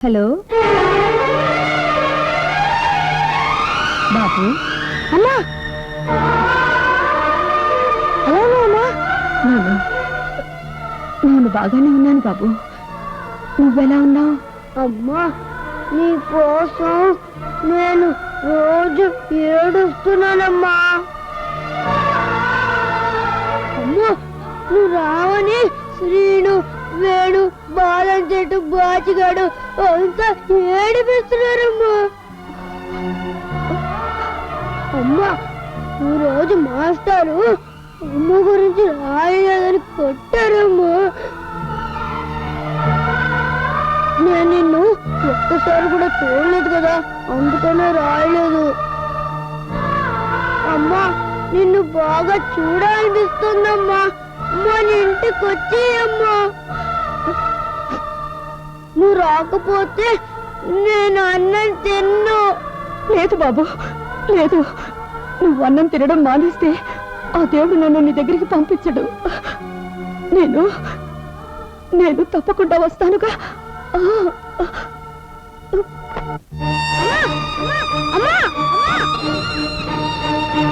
Hello బాబు. అమ్మా నేను బాగానే ఉన్నాను బాబు. నువ్వెలా ఉన్నావు? అమ్మా నీ కోసం నేను రోజు ఏడుస్తున్నానమ్మా. అమ్మా నువ్వు రావని శ్రీను వేణు బాలం చెట్టు బాచిగాడు అంతా ఏడిపిస్తున్నారమ్మా. అమ్మా నువ్వు రోజు మాస్టారు అమ్మ గురించి రాయలేదని కొట్టారమ్మా. నేను నిన్ను ఒక్కసారి కూడా చూడలేదు కదా, అందుకనే రాయలేదు. అమ్మా నిన్ను బాగా చూడాలనిపిస్తుందమ్మా. మన ఇంటికి వచ్చేయమ్మా. నువ్వు రాకపోతే నేను అన్నం తిన్ను. లేదు బాబు లేదు. నువ్వు అన్నం తినడం మానేస్తే ఆ దేవుడు నన్ను నీ దగ్గరికి పంపించడు. నేను తప్పకుండా వస్తానుగా. అమ్మా